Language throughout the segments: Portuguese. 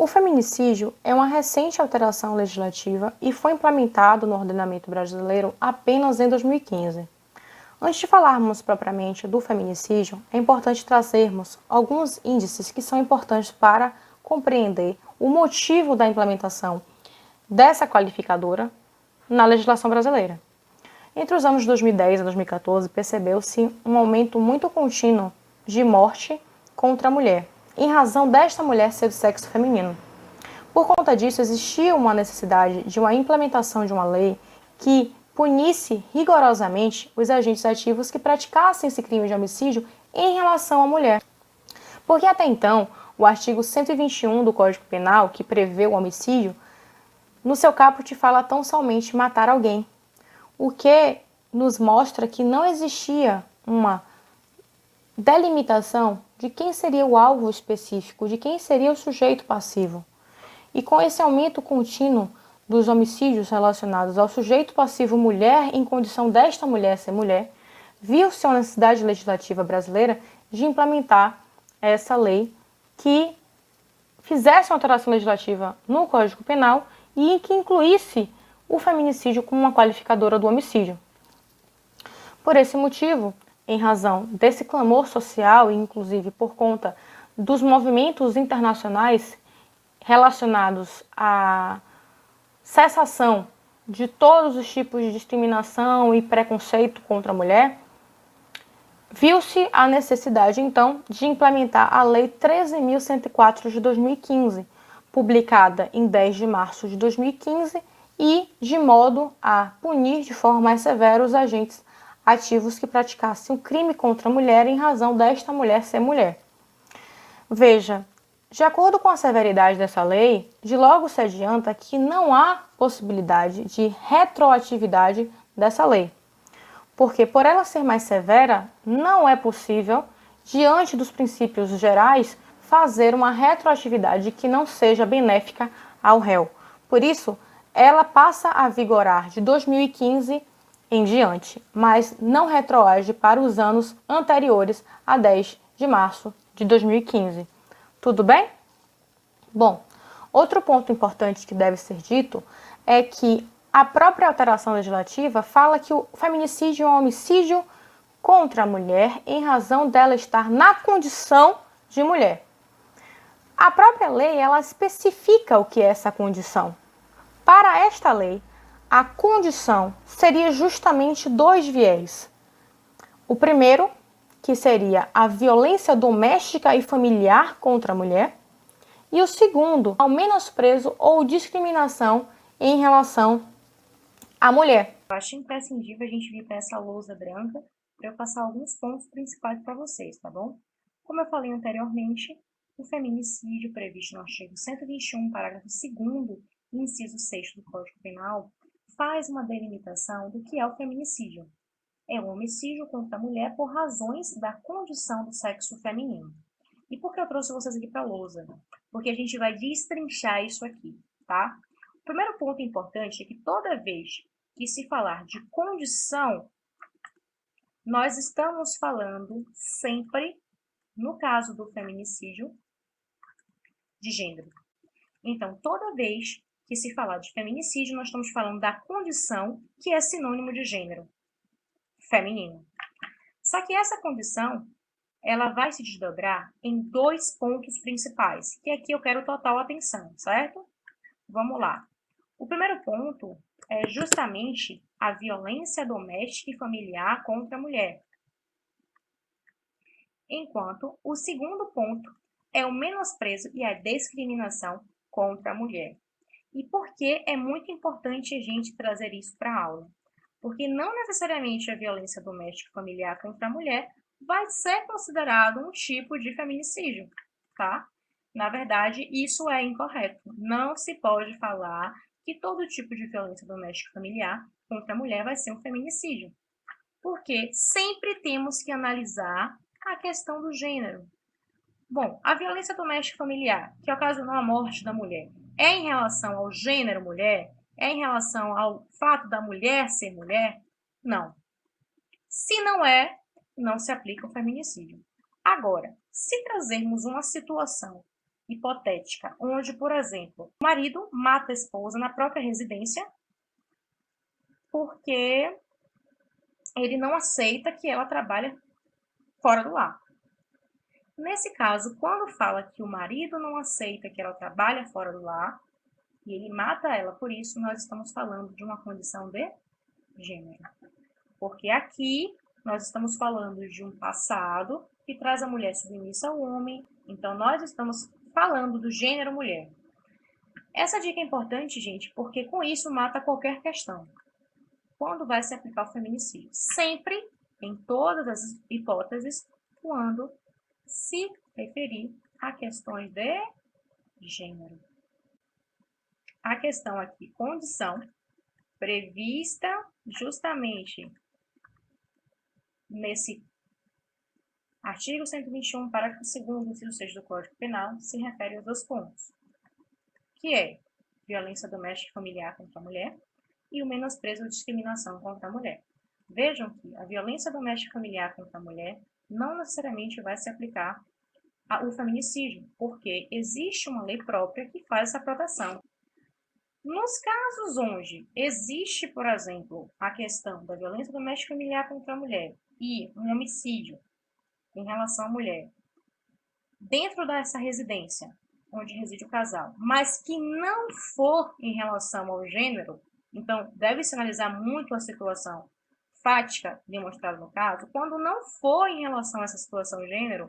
O feminicídio é uma recente alteração legislativa e foi implementado no ordenamento brasileiro apenas em 2015. Antes de falarmos propriamente do feminicídio, é importante trazermos alguns índices que são importantes para compreender o motivo da implementação dessa qualificadora na legislação brasileira. Entre os anos 2010 e 2014, percebeu-se um aumento muito contínuo de morte contra a mulher, em razão desta mulher ser do sexo feminino. Por conta disso, existia uma necessidade de uma implementação de uma lei que punisse rigorosamente os agentes ativos que praticassem esse crime de homicídio em relação à mulher. Porque até então, o artigo 121 do Código Penal, que prevê o homicídio, no seu caput fala tão somente matar alguém, o que nos mostra que não existia uma delimitação de quem seria o alvo específico, de quem seria o sujeito passivo. E com esse aumento contínuo dos homicídios relacionados ao sujeito passivo mulher em condição desta mulher ser mulher, viu-se a necessidade legislativa brasileira de implementar essa lei que fizesse uma alteração legislativa no Código Penal e que incluísse o feminicídio como uma qualificadora do homicídio. Por esse motivo, em razão desse clamor social e inclusive por conta dos movimentos internacionais relacionados à cessação de todos os tipos de discriminação e preconceito contra a mulher, viu-se a necessidade, então, de implementar a Lei 13.104 de 2015, publicada em 10 de março de 2015, e de modo a punir de forma mais severa os agentes ativos que praticassem o crime contra a mulher em razão desta mulher ser mulher. Veja, de acordo com a severidade dessa lei, de logo se adianta que não há possibilidade de retroatividade dessa lei, porque por ela ser mais severa, não é possível, diante dos princípios gerais, fazer uma retroatividade que não seja benéfica ao réu. Por isso, ela passa a vigorar de 2015 em diante, mas não retroage para os anos anteriores a 10 de março de 2015. Tudo bem? Bom, outro ponto importante que deve ser dito é que a própria alteração legislativa fala que o feminicídio é um homicídio contra a mulher em razão dela estar na condição de mulher. A própria lei, ela especifica o que é essa condição. Para esta lei, a condição seria justamente dois viés. O primeiro, que seria a violência doméstica e familiar contra a mulher, e o segundo, ao menosprezo ou discriminação em relação à mulher. Eu acho imprescindível a gente vir para essa lousa branca para eu passar alguns pontos principais para vocês, tá bom? Como eu falei anteriormente, o feminicídio previsto no artigo 121, parágrafo 2º, inciso 6 do Código Penal, faz uma delimitação do que é o feminicídio. É um homicídio contra a mulher por razões da condição do sexo feminino. E por que eu trouxe vocês aqui para a lousa? Porque a gente vai destrinchar isso aqui, tá? O primeiro ponto importante é que toda vez que se falar de condição, nós estamos falando sempre, no caso do feminicídio, de gênero. Então, toda vez que se falar de feminicídio, nós estamos falando da condição, que é sinônimo de gênero, feminino. Só que essa condição, ela vai se desdobrar em dois pontos principais, que aqui eu quero total atenção, certo? Vamos lá. O primeiro ponto é justamente a violência doméstica e familiar contra a mulher. Enquanto o segundo ponto é o menosprezo e a discriminação contra a mulher. E por que é muito importante a gente trazer isso para a aula? Porque não necessariamente a violência doméstica e familiar contra a mulher vai ser considerado um tipo de feminicídio, tá? Na verdade, isso é incorreto. Não se pode falar que todo tipo de violência doméstica e familiar contra a mulher vai ser um feminicídio. Porque sempre temos que analisar a questão do gênero. Bom, a violência doméstica e familiar, que ocasionou a morte da mulher, é em relação ao gênero mulher? É em relação ao fato da mulher ser mulher? Não. Se não é, não se aplica o feminicídio. Agora, se trazermos uma situação hipotética, onde, por exemplo, o marido mata a esposa na própria residência porque ele não aceita que ela trabalhe fora do lar. Nesse caso, quando fala que o marido não aceita que ela trabalhe fora do lar e ele mata ela por isso, nós estamos falando de uma condição de gênero. Porque aqui nós estamos falando de um passado que traz a mulher submissa ao homem, então nós estamos falando do gênero mulher. Essa dica é importante, gente, porque com isso mata qualquer questão. Quando vai se aplicar o feminicídio? Sempre, em todas as hipóteses, quando se referir a questões de gênero. A questão aqui, condição, prevista justamente nesse artigo 121, parágrafo 2º, inciso 6 do Código Penal, se refere aos 2 pontos, que é violência doméstica e familiar contra a mulher e o menosprezo ou discriminação contra a mulher. Vejam que a violência doméstica e familiar contra a mulher não necessariamente vai se aplicar ao feminicídio, porque existe uma lei própria que faz essa proteção. Nos casos onde existe, por exemplo, a questão da violência doméstica e familiar contra a mulher e um homicídio em relação à mulher, dentro dessa residência onde reside o casal, mas que não for em relação ao gênero, então deve-se analisar muito a situação fática demonstrada no caso, quando não for em relação a essa situação gênero,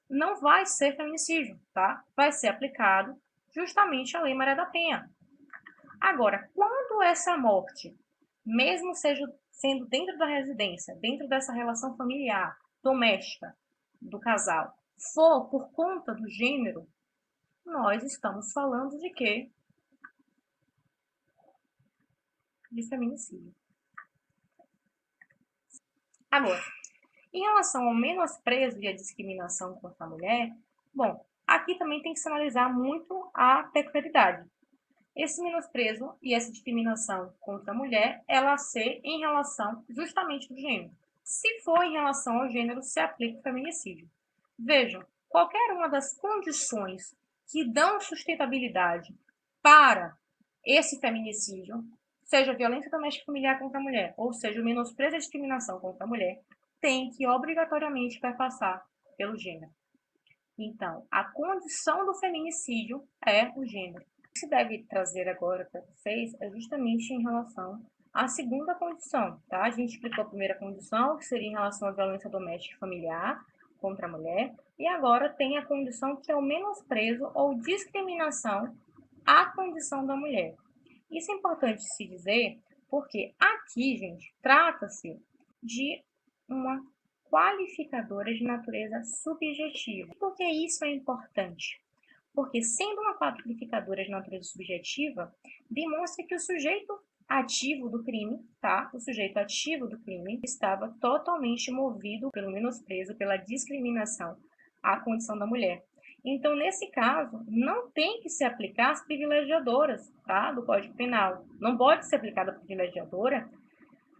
não vai ser feminicídio, tá? Vai ser aplicado justamente a Lei Maria da Penha. Agora, quando essa morte, mesmo sendo dentro da residência, dentro dessa relação familiar, doméstica do casal, for por conta do gênero, nós estamos falando de quê? De feminicídio. Agora, em relação ao menosprezo e a discriminação contra a mulher, bom, aqui também tem que se analisar muito a peculiaridade. Esse menosprezo e essa discriminação contra a mulher, ela ser em relação justamente do gênero. Se for em relação ao gênero, se aplica o feminicídio. Vejam, qualquer uma das condições que dão sustentabilidade para esse feminicídio, seja violência doméstica e familiar contra a mulher, ou seja, o menosprezo e a discriminação contra a mulher, tem que obrigatoriamente perpassar pelo gênero. Então, a condição do feminicídio é o gênero. O que se deve trazer agora para vocês é justamente em relação à segunda condição, tá? A gente explicou a primeira condição, que seria em relação à violência doméstica e familiar contra a mulher, e agora tem a condição que é o menosprezo ou discriminação à condição da mulher. Isso é importante se dizer, porque aqui, gente, trata-se de uma qualificadora de natureza subjetiva. Por que isso é importante? Porque, sendo uma qualificadora de natureza subjetiva, demonstra que o sujeito ativo do crime, tá? O sujeito ativo do crime estava totalmente movido pelo menosprezo, pela discriminação à condição da mulher. Então, nesse caso, não tem que se aplicar as privilegiadoras, tá? Do Código Penal. Não pode ser aplicada a privilegiadora,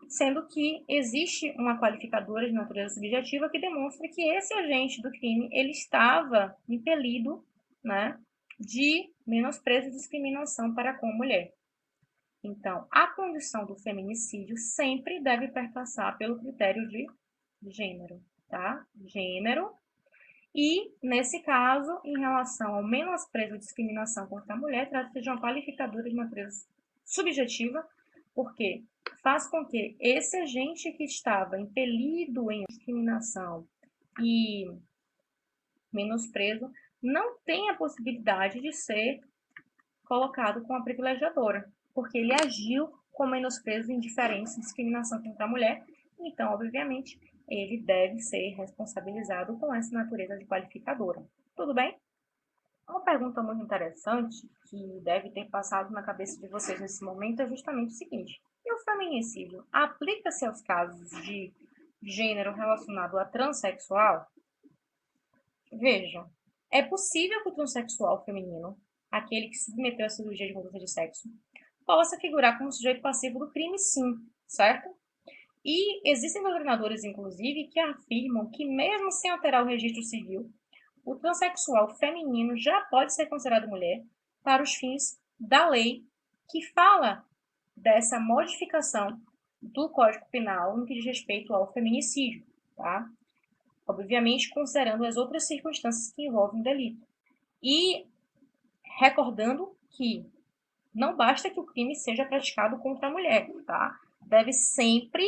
sendo que existe uma qualificadora de natureza subjetiva que demonstra que esse agente do crime, ele estava impelido, né, de menosprezo e discriminação para com a mulher. Então, a condição do feminicídio sempre deve perpassar pelo critério de gênero, tá? Gênero. E, nesse caso, em relação ao menosprezo e discriminação contra a mulher, trata-se de uma qualificadora de natureza subjetiva, porque faz com que esse agente que estava impelido em discriminação e menosprezo não tenha a possibilidade de ser colocado com a privilegiadora, porque ele agiu com menosprezo, indiferença e discriminação contra a mulher, então, obviamente, ele deve ser responsabilizado com essa natureza de qualificadora. Tudo bem? Uma pergunta muito interessante que deve ter passado na cabeça de vocês nesse momento é justamente o seguinte: e o feminicídio aplica-se aos casos de gênero relacionado a transexual? Vejam, é possível que o transexual feminino, aquele que se submeteu à cirurgia de mudança de sexo, possa figurar como sujeito passivo do crime, sim, certo? E existem doutrinadores, inclusive, que afirmam que, mesmo sem alterar o registro civil, o transexual feminino já pode ser considerado mulher para os fins da lei que fala dessa modificação do Código Penal no que diz respeito ao feminicídio, tá? Obviamente, considerando as outras circunstâncias que envolvem o delito. E recordando que não basta que o crime seja praticado contra a mulher, tá? Deve sempre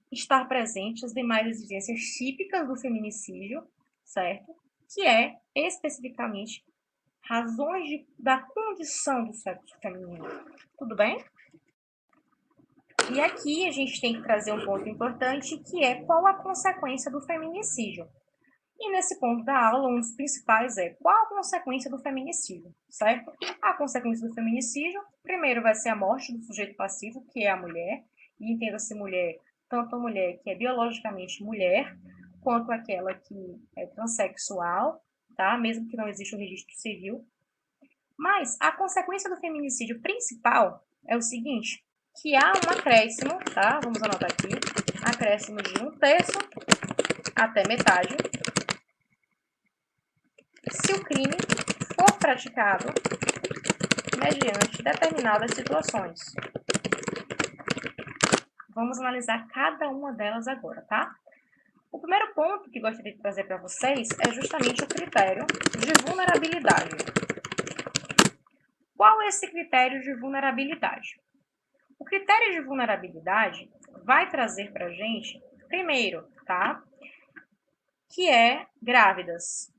estar presente as demais exigências típicas do feminicídio, certo? Que é, especificamente, razões da condição do sexo feminino. Tudo bem? E aqui a gente tem que trazer um ponto importante, que é qual a consequência do feminicídio. E nesse ponto da aula, um dos principais é qual a consequência do feminicídio, certo? A consequência do feminicídio, primeiro vai ser a morte do sujeito passivo, que é a mulher, e entenda-se mulher, tanto a mulher que é biologicamente mulher, quanto aquela que é transexual, tá? Mesmo que não exista o registro civil. Mas a consequência do feminicídio principal é o seguinte, que há um acréscimo, tá? Vamos anotar aqui, acréscimo de 1/3 até metade, se o crime for praticado mediante determinadas situações. Vamos analisar cada uma delas agora, tá? O primeiro ponto que gostaria de trazer para vocês é justamente o critério de vulnerabilidade. Qual é esse critério de vulnerabilidade? O critério de vulnerabilidade vai trazer para a gente, primeiro, tá? Que é grávidas.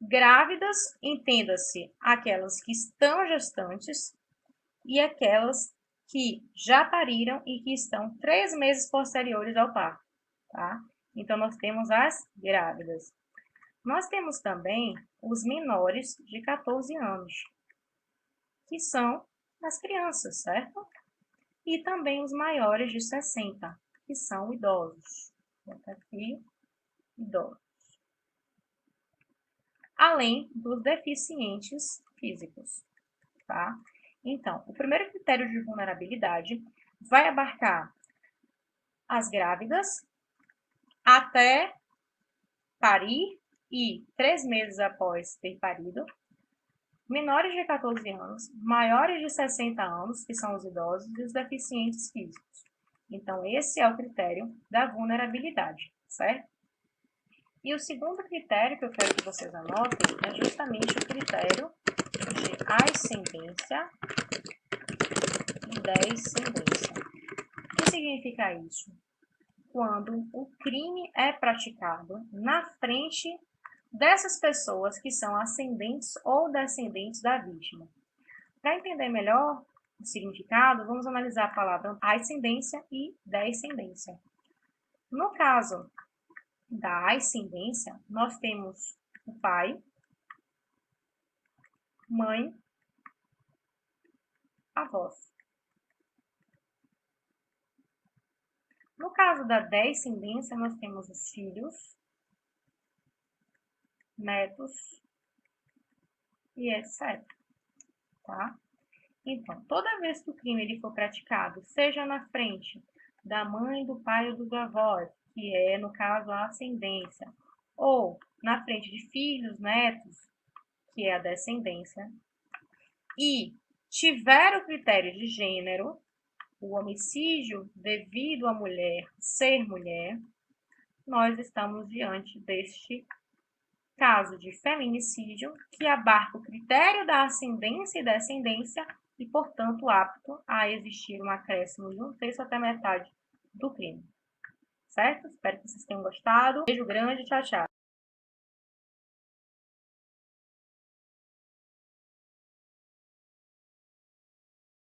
Grávidas, entenda-se aquelas que estão gestantes e aquelas que já pariram e que estão 3 meses posteriores ao parto, tá? Então, nós temos as grávidas. Nós temos também os menores de 14 anos, que são as crianças, certo? E também os maiores de 60, que são idosos. Vou botar aqui, idosos. Além dos deficientes físicos, tá? Então, o primeiro critério de vulnerabilidade vai abarcar as grávidas até parir e 3 meses após ter parido, menores de 14 anos, maiores de 60 anos, que são os idosos, e os deficientes físicos. Então, esse é o critério da vulnerabilidade, certo? E o segundo critério que eu quero que vocês anotem é justamente o critério de ascendência e descendência. O que significa isso? Quando o crime é praticado na frente dessas pessoas que são ascendentes ou descendentes da vítima. Para entender melhor o significado, vamos analisar a palavra ascendência e descendência. No caso da ascendência, nós temos o pai, mãe, avós. No caso da descendência, nós temos os filhos, netos e etc. Tá? Então, toda vez que o crime ele for praticado, seja na frente da mãe, do pai ou dos avós, que é, no caso, a ascendência, ou na frente de filhos, netos, que é a descendência, e tiver o critério de gênero, o homicídio devido à mulher ser mulher, nós estamos diante deste caso de feminicídio que abarca o critério da ascendência e descendência e, portanto, apto a existir um acréscimo de 1/3 até metade do crime. Certo? Espero que vocês tenham gostado. Beijo grande, tchau, tchau.